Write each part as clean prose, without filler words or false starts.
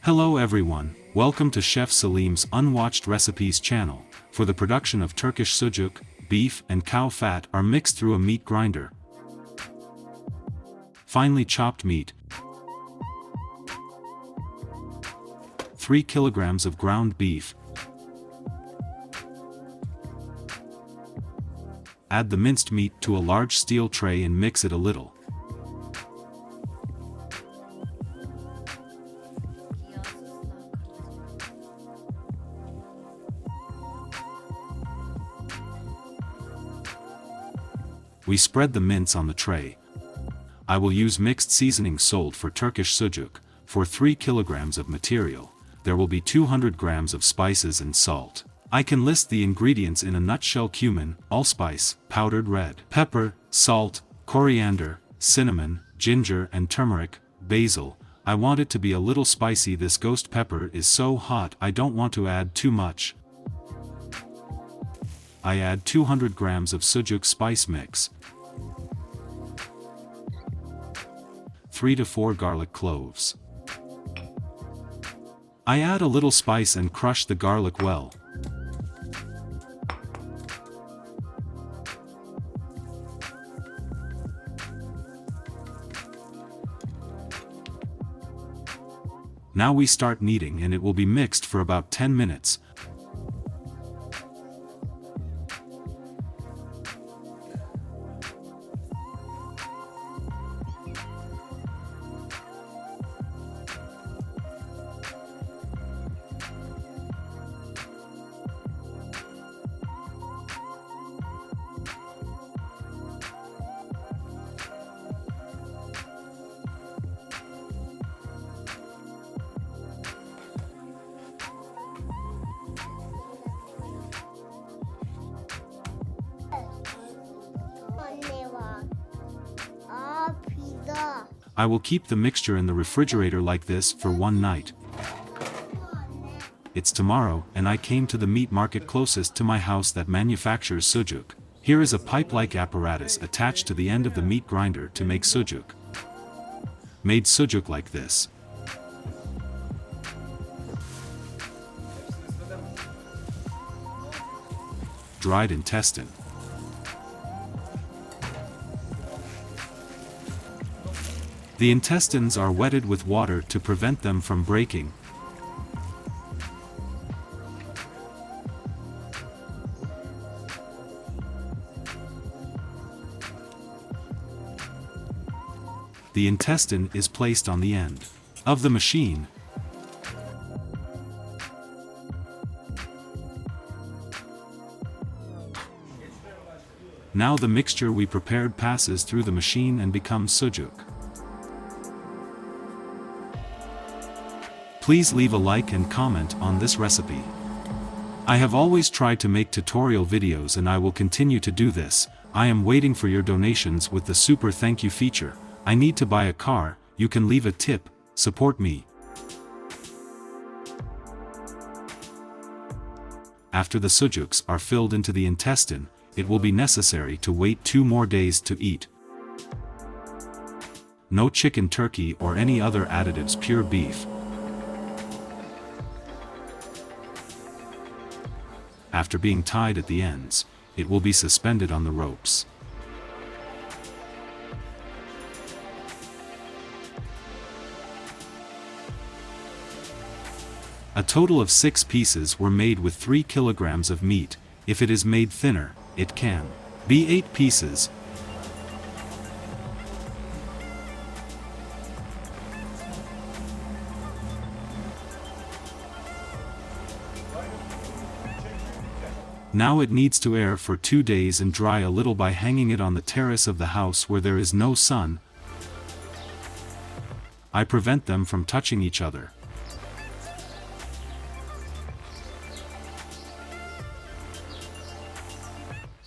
Hello everyone, welcome to Chef Salim's Unwatched Recipes channel. For the production of Turkish sujuk, beef and cow fat are mixed through a meat grinder. Finely chopped meat. 3 kilograms of ground beef. Add the minced meat to a large steel tray and mix it a little. We spread the mince on the tray. I will use mixed seasoning sold for Turkish sujuk. For 3 kilograms of material, there will be 200 grams of spices and salt. I can list the ingredients in a nutshell: cumin, allspice, powdered red pepper, salt, coriander, cinnamon, ginger and turmeric, basil. I want it to be a little spicy. This ghost pepper is so hot I don't want to add too much. I add 200 grams of sujuk spice mix. 3 to 4 garlic cloves. I add a little spice and crush the garlic well. Now we start kneading and it will be mixed for about 10 minutes. I will keep the mixture in the refrigerator like this for one night. It's tomorrow and I came to the meat market closest to my house that manufactures sujuk. Here is a pipe-like apparatus attached to the end of the meat grinder to make sujuk. Made sujuk like this. Dried intestine. The intestines are wetted with water to prevent them from breaking. The intestine is placed on the end of the machine. Now the mixture we prepared passes through the machine and becomes sujuk. Please leave a like and comment on this recipe. I have always tried to make tutorial videos and I will continue to do this. I am waiting for your donations with the super thank you feature. I need to buy a car. You can leave a tip, support me. After the sujuks are filled into the intestine, it will be necessary to wait 2 more days to eat. No chicken, turkey or any other additives, pure beef. After being tied at the ends, it will be suspended on the ropes. A total of 6 pieces were made with 3 kilograms of meat. If it is made thinner, it can be 8 pieces. Now it needs to air for 2 days and dry a little by hanging it on the terrace of the house where there is no sun. I prevent them from touching each other.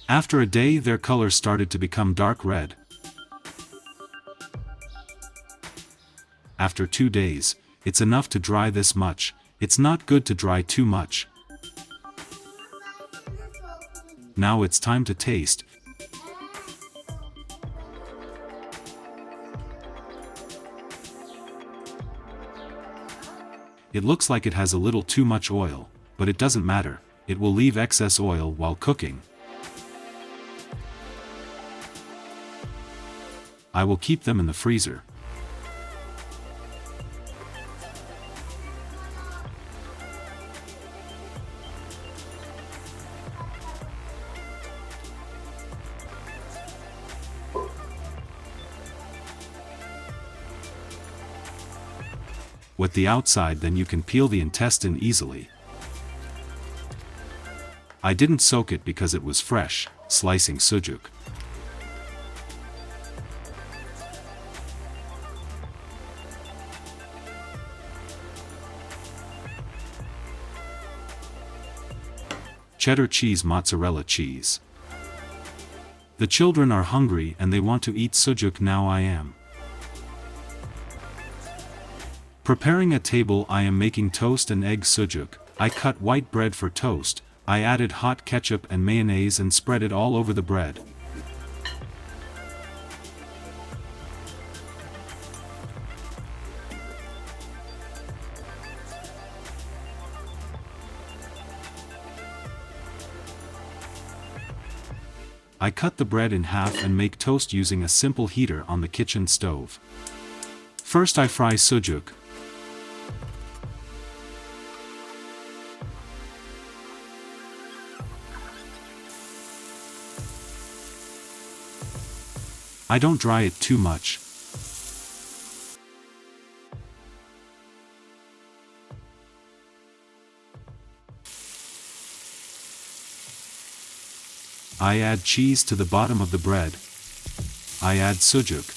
After a day their color started to become dark red. After 2 days, it's enough to dry this much. It's not good to dry too much. Now it's time to taste. It looks like it has a little too much oil, but it doesn't matter, it will leave excess oil while cooking. I will keep them in the freezer. With the outside, then you can peel the intestine easily. I didn't soak it because it was fresh, slicing sujuk. Cheddar cheese, mozzarella cheese. The children are hungry and they want to eat sujuk now. I am preparing a table. I am making toast and egg sujuk. I cut white bread for toast. I added hot ketchup and mayonnaise and spread it all over the bread. I cut the bread in half and make toast using a simple heater on the kitchen stove. First I fry sujuk. I don't dry it too much. I add cheese to the bottom of the bread. I add sujuk.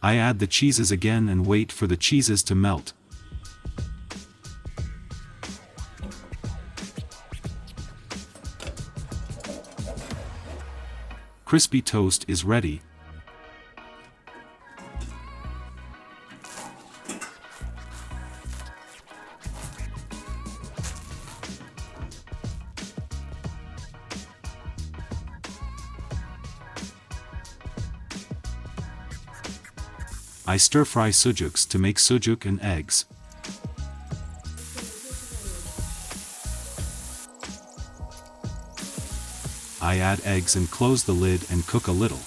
I add the cheeses again and wait for the cheeses to melt. Crispy toast is ready. I stir-fry sujuks to make sujuk and eggs. I add eggs and close the lid and cook a little.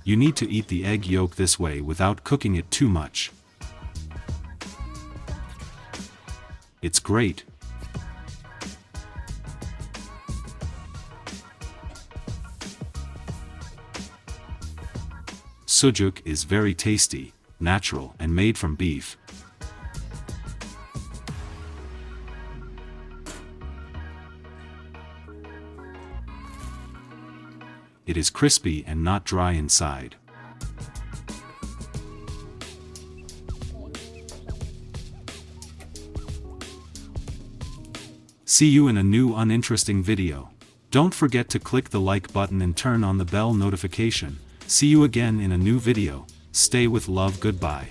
You need to eat the egg yolk this way without cooking it too much. It's great. Sujuk is very tasty, natural and made from beef. It is crispy and not dry inside. See you in a new uninteresting video. Don't forget to click the like button and turn on the bell notification. See you again in a new video. Stay with love. Goodbye.